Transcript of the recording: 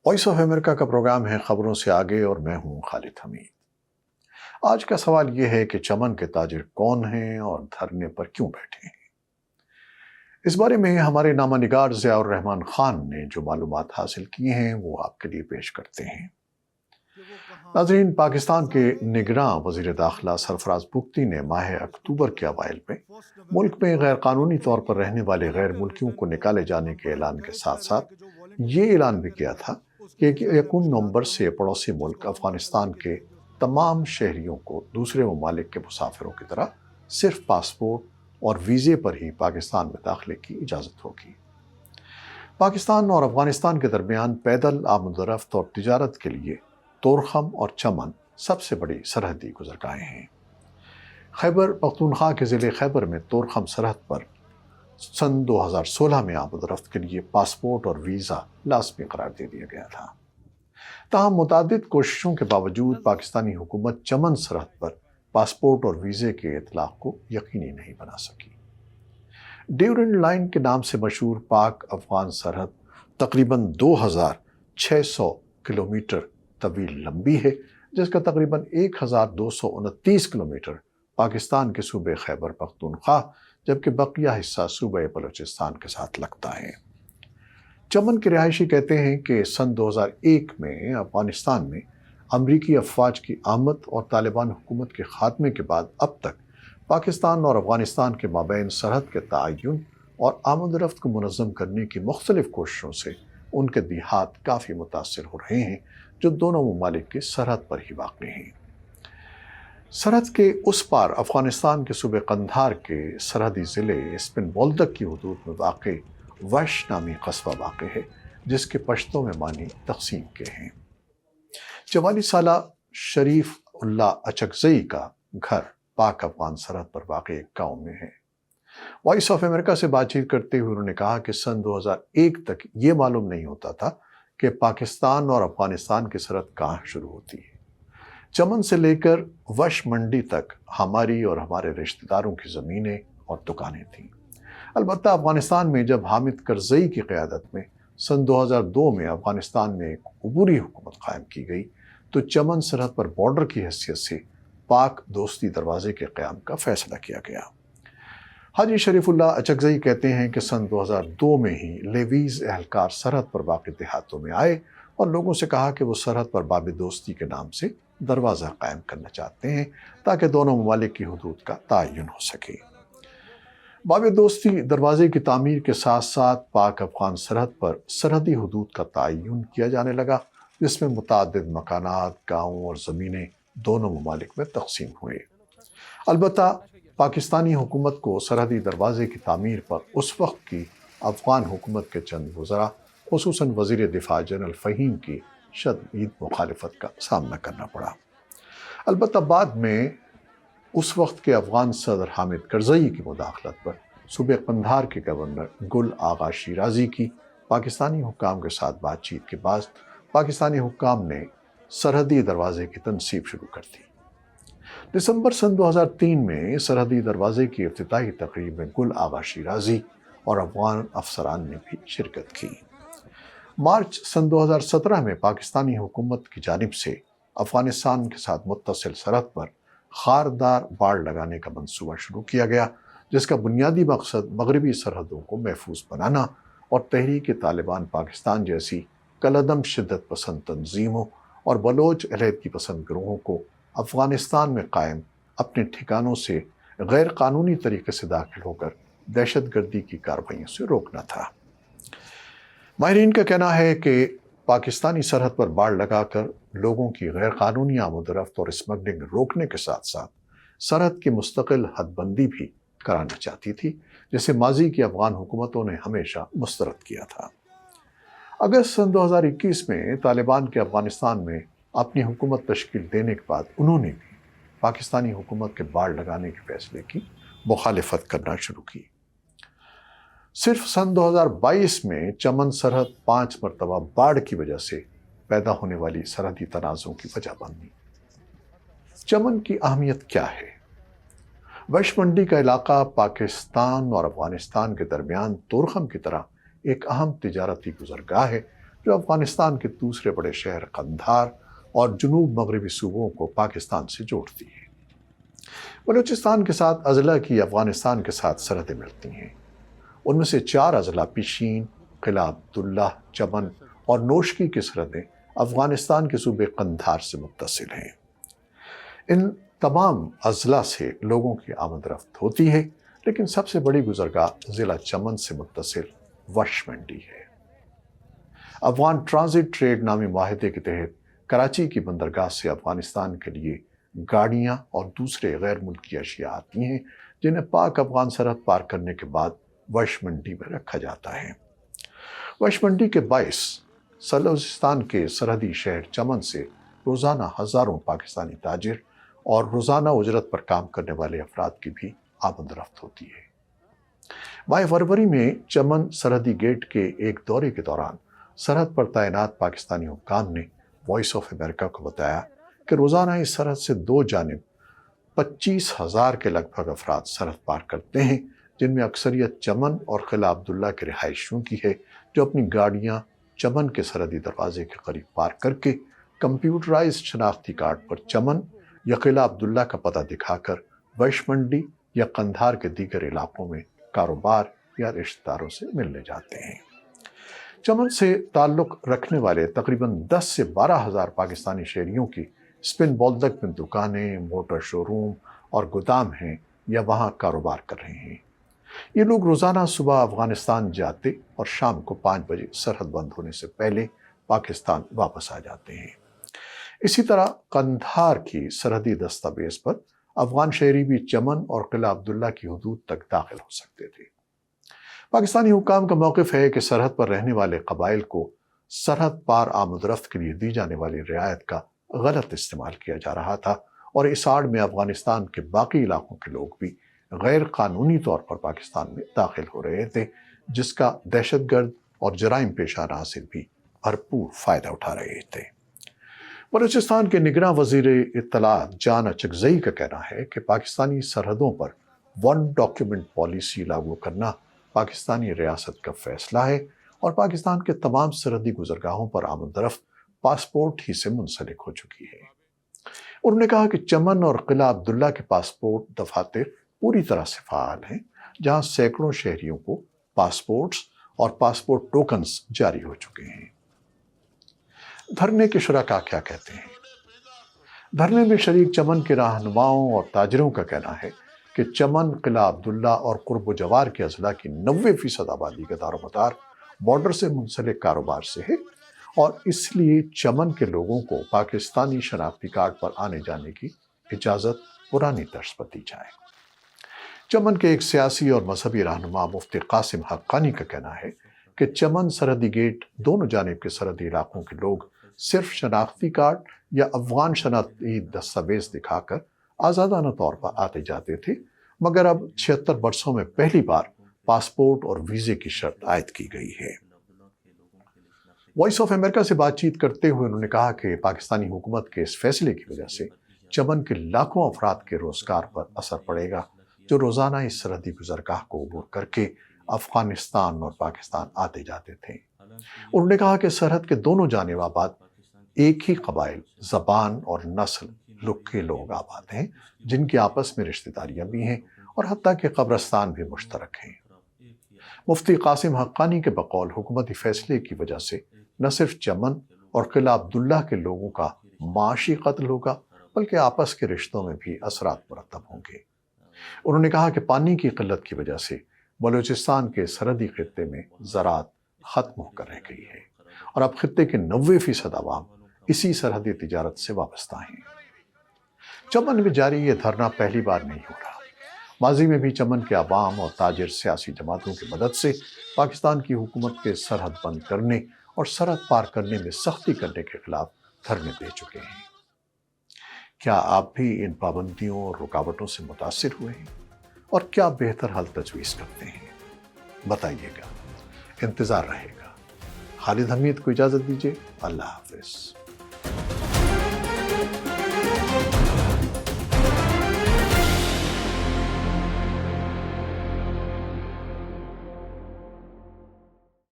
Voice of America کا programme ہے خبروں سے آگے، اور میں ہوں خالد حمید۔ آج کا سوال یہ ہے کہ چمن کے تاجر کون ہیں اور دھرنے پر کیوں بیٹھے ہیں؟ اس بارے میں ہمارے نامہ نگار ضیاء الرحمن خان نے جو معلومات حاصل کی ہیں وہ آپ کے لیے پیش کرتے ہیں۔ ناظرین، پاکستان کے نگراں وزیر داخلہ سرفراز بگٹی نے ماہ اکتوبر کے اوائل میں ملک میں غیر قانونی طور پر رہنے والے غیر ملکیوں کو نکالے جانے کے اعلان کے ساتھ ساتھ یہ اعلان بھی کیا تھا کہ 1 نومبر سے پڑوسی ملک افغانستان کے تمام شہریوں کو دوسرے ممالک کے مسافروں کی طرح صرف پاسپورٹ اور ویزے پر ہی پاکستان میں داخلے کی اجازت ہوگی۔ پاکستان اور افغانستان کے درمیان پیدل آمد و رفت اور تجارت کے لیے تورخم اور چمن سب سے بڑی سرحدی گزرگاہیں ہیں۔ خیبر پختونخوا کے ضلع خیبر میں تورخم سرحد پر سن 2016 میں آمد و رفت کے لیے پاسپورٹ اور ویزا لازمی قرار دے دیا گیا تھا۔ تاہم متعدد کوششوں کے باوجود پاکستانی حکومت چمن سرحد پر پاسپورٹ اور ویزے کے اطلاق کو یقینی نہیں بنا سکی۔ ڈیورنڈ لائن کے نام سے مشہور پاک افغان سرحد تقریباً 2600 کلومیٹر طویل لمبی ہے، جس کا تقریباً 1229 کلومیٹر پاکستان کے صوبے خیبر پختونخوا جبکہ بقیہ حصہ صوبہ بلوچستان کے ساتھ لگتا ہے۔ چمن کے رہائشی کہتے ہیں کہ سن 2001 میں افغانستان میں امریکی افواج کی آمد اور طالبان حکومت کے خاتمے کے بعد اب تک پاکستان اور افغانستان کے مابین سرحد کے تعین اور آمد و رفت کو منظم کرنے کی مختلف کوششوں سے ان کے دیہات کافی متاثر ہو رہے ہیں جو دونوں ممالک کی سرحد پر ہی واقع ہیں۔ سرحد کے اس پار افغانستان کے صوبے قندھار کے سرحدی ضلع اسپن بولدک کی حدود میں واقع وش نامی قصبہ واقع ہے، جس کے پشتوں میں معنی تقسیم کے ہیں۔ 44 سالہ شریف اللہ اچکزئی کا گھر پاک افغان سرحد پر واقع ایک گاؤں میں ہے۔ وائس آف امریکہ سے بات چیت کرتے ہوئے انہوں نے کہا کہ سن 2001 تک یہ معلوم نہیں ہوتا تھا کہ پاکستان اور افغانستان کی سرحد کہاں شروع ہوتی ہے۔ چمن سے لے کر وش منڈی تک ہماری اور ہمارے رشتہ داروں کی زمینیں اور دکانیں تھیں۔ البتہ افغانستان میں جب حامد کرزئی کی قیادت میں سن 2002 میں افغانستان میں ایک عبوری حکومت قائم کی گئی تو چمن سرحد پر بارڈر کی حیثیت سے پاک دوستی دروازے کے قیام کا فیصلہ کیا گیا۔ حاجی شریف اللہ اچکزئی کہتے ہیں کہ سن 2002 میں ہی لیویز اہلکار سرحد پر واقع دیہاتوں میں آئے اور لوگوں سے کہا کہ وہ سرحد پر باب دوستی کے نام سے دروازہ قائم کرنا چاہتے ہیں تاکہ دونوں ممالک کی حدود کا تعین ہو سکے۔ باب دوستی دروازے کی تعمیر کے ساتھ ساتھ پاک افغان سرحد پر سرحدی حدود کا تعین کیا جانے لگا، جس میں متعدد مکانات، گاؤں اور زمینیں دونوں ممالک میں تقسیم ہوئے۔ البتہ پاکستانی حکومت کو سرحدی دروازے کی تعمیر پر اس وقت کی افغان حکومت کے چند وزراء خصوصاً وزیر دفاع جنرل فہیم کی شدید مخالفت کا سامنا کرنا پڑا۔ البتہ بعد میں اس وقت کے افغان صدر حامد کرزئی کی مداخلت پر صوبے قندھار کے گورنر گل آغا شیرازی کی پاکستانی حکام کے ساتھ بات چیت کے بعد پاکستانی حکام نے سرحدی دروازے کی تنصیب شروع کر دی۔ دسمبر سن 2003 میں سرحدی دروازے کی افتتاحی تقریب میں گل آغا شیرازی اور افغان افسران نے بھی شرکت کی۔ مارچ سن 2017 میں پاکستانی حکومت کی جانب سے افغانستان کے ساتھ متصل سرحد پر خاردار باڑ لگانے کا منصوبہ شروع کیا گیا، جس کا بنیادی مقصد مغربی سرحدوں کو محفوظ بنانا اور تحریک طالبان پاکستان جیسی کالعدم شدت پسند تنظیموں اور بلوچ علیحدگی پسند گروہوں کو افغانستان میں قائم اپنے ٹھکانوں سے غیر قانونی طریقے سے داخل ہو کر دہشت گردی کی کارروائیوں سے روکنا تھا۔ ماہرین کا کہنا ہے کہ پاکستانی سرحد پر باڑ لگا کر لوگوں کی غیر قانونی آمد و رفت اور اسمگلنگ روکنے کے ساتھ ساتھ سرحد کی مستقل حد بندی بھی کرانا چاہتی تھی، جسے ماضی کی افغان حکومتوں نے ہمیشہ مسترد کیا تھا۔ اگست سن 2021 میں طالبان کے افغانستان میں اپنی حکومت تشکیل دینے کے بعد انہوں نے بھی پاکستانی حکومت کے باڑ لگانے کے فیصلے کی مخالفت کرنا شروع کی۔ صرف سن 2022 میں چمن سرحد 5 مرتبہ باڑ کی وجہ سے پیدا ہونے والی سرحدی تنازعوں کی وجہ بنی۔ چمن کی اہمیت کیا ہے؟ وش منڈی کا علاقہ پاکستان اور افغانستان کے درمیان تورخم کی طرح ایک اہم تجارتی گزرگاہ ہے، جو افغانستان کے دوسرے بڑے شہر قندھار اور جنوب مغربی صوبوں کو پاکستان سے جوڑتی ہے۔ بلوچستان کے ساتھ اضلاع کی افغانستان کے ساتھ سرحدیں ملتی ہیں۔ ان میں سے 4 اضلاع پیشین، قلعہ عبداللہ، چمن اور نوشکی کی سرحدیں افغانستان کے صوبے قندھار سے متصل ہیں۔ ان تمام اضلاع سے لوگوں کی آمد رفت ہوتی ہے، لیکن سب سے بڑی گزرگاہ ضلع چمن سے متصل وش منڈی ہے۔ افغان ٹرانزٹ ٹریڈ نامی معاہدے کے تحت کراچی کی بندرگاہ سے افغانستان کے لیے گاڑیاں اور دوسرے غیر ملکی اشیاء آتی ہیں، جنہیں پاک افغان سرحد پار کرنے کے بعد وش منڈی میں رکھا جاتا ہے۔ وش منڈی کے باعث بلوچستان کے سرحدی شہر چمن سے روزانہ ہزاروں پاکستانی تاجر اور روزانہ اجرت پر کام کرنے والے افراد کی بھی آمد رفت ہوتی ہے۔ ماہ فروری میں چمن سرحدی گیٹ کے ایک دورے کے دوران سرحد پر تعینات پاکستانی حکام نے وائس آف امریکہ کو بتایا کہ روزانہ اس سرحد سے 2 جانب 25,000 کے لگ بھگ افراد سرحد پار کرتے ہیں، جن میں اکثریت چمن اور قلعہ عبداللہ کے رہائشیوں کی ہے، جو اپنی گاڑیاں چمن کے سرحدی دروازے کے قریب پار کر کے کمپیوٹرائزڈ شناختی کارڈ پر چمن یا قلعہ عبداللہ کا پتہ دکھا کر وش منڈی یا قندھار کے دیگر علاقوں میں کاروبار یا رشتہ داروں سے ملنے جاتے ہیں۔ چمن سے تعلق رکھنے والے تقریباً 10 سے 12,000 پاکستانی شہریوں کی اسپن بولدک میں دکانیں، موٹر شو روم اور گودام ہیں یا وہاں کاروبار کر رہے ہیں۔ یہ لوگ روزانہ صبح افغانستان جاتے اور شام کو 5 بجے سرحد بند ہونے سے پہلے پاکستان واپس آ جاتے ہیں۔ اسی طرح قندھار کی سرحدی دستاویز پر افغان شہری بھی چمن اور قلعہ عبداللہ کی حدود تک داخل ہو سکتے تھے۔ پاکستانی حکام کا موقف ہے کہ سرحد پر رہنے والے قبائل کو سرحد پار آمد رفت کے لیے دی جانے والی رعایت کا غلط استعمال کیا جا رہا تھا، اور اس آڑ میں افغانستان کے باقی علاقوں کے لوگ بھی غیر قانونی طور پر پاکستان میں داخل ہو رہے تھے، جس کا دہشت گرد اور جرائم پیشہ عناصر بھی بھرپور فائدہ اٹھا رہے تھے۔ بلوچستان کے نگراں وزیر اطلاعات جان اچکزئی کا کہنا ہے کہ پاکستانی سرحدوں پر 1 ڈاکیومنٹ پالیسی لاگو کرنا پاکستانی ریاست کا فیصلہ ہے، اور پاکستان کے تمام سرحدی گزرگاہوں پر آمد رفت پاسپورٹ ہی سے منسلک ہو چکی ہے۔ انہوں نے کہا کہ چمن اور قلعہ عبداللہ کے پاسپورٹ دفاتر پوری طرح سے فعال ہیں، جہاں سینکڑوں شہریوں کو پاسپورٹس اور پاسپورٹ ٹوکنز جاری ہو چکے ہیں۔ دھرنے کے شرکاء کیا کہتے ہیں؟ دھرنے میں شریک چمن کے رہنماؤں اور تاجروں کا کہنا ہے کہ چمن، قلعہ عبداللہ اور قرب و جوار کے اضلاع کی 90% آبادی کا دار و مدار بارڈر سے منسلک کاروبار سے ہے، اور اس لیے چمن کے لوگوں کو پاکستانی شناختی کارڈ پر آنے جانے کی اجازت پرانی طرز پر دی جائے۔ چمن کے ایک سیاسی اور مذہبی رہنما مفتی قاسم حقانی کا کہنا ہے کہ چمن سرحدی گیٹ دونوں جانب کے سرحدی علاقوں کے لوگ صرف شناختی کارڈ یا افغان شناختی دستاویز دکھا کر آزادانہ طور پر آتے جاتے تھے، مگر اب 76 برسوں میں پہلی بار پاسپورٹ اور ویزے کی شرط عائد کی گئی ہے۔ وائس آف امریکہ سے بات چیت کرتے ہوئے انہوں نے کہا کہ پاکستانی حکومت کے اس فیصلے کی وجہ سے چمن کے لاکھوں افراد کے روزگار پر اثر پڑے گا، جو روزانہ اس سرحدی گزرگاہ کو عبور کر کے افغانستان اور پاکستان آتے جاتے تھے۔ انہوں نے کہا کہ سرحد کے دونوں جانب آباد ایک ہی قبائل، زبان اور نسل کے لوگ آباد ہیں، جن کی آپس میں رشتہ داریاں بھی ہیں اور حتیٰ کہ قبرستان بھی مشترک ہیں۔ مفتی قاسم حقانی کے بقول حکومتی فیصلے کی وجہ سے نہ صرف چمن اور قلعہ عبداللہ کے لوگوں کا معاشی قتل ہوگا، بلکہ آپس کے رشتوں میں بھی اثرات مرتب ہوں گے۔ انہوں نے کہا کہ پانی کی قلت کی وجہ سے بلوچستان کے سرحدی خطے میں زراعت ختم ہو کر رہ گئی ہے، اور اب خطے کے 90% عوام اسی سرحدی تجارت سے وابستہ ہیں۔ چمن میں جاری یہ دھرنا پہلی بار نہیں ہو رہا۔ ماضی میں بھی چمن کے عوام اور تاجر سیاسی جماعتوں کی مدد سے پاکستان کی حکومت کے سرحد بند کرنے اور سرحد پار کرنے میں سختی کرنے کے خلاف دھرنے دے چکے ہیں۔ کیا آپ بھی ان پابندیوں اور رکاوٹوں سے متاثر ہوئے ہیں؟ اور کیا بہتر حل تجویز کرتے ہیں؟ بتائیے گا، انتظار رہے گا۔ خالد حمید کو اجازت دیجیے، اللہ حافظ۔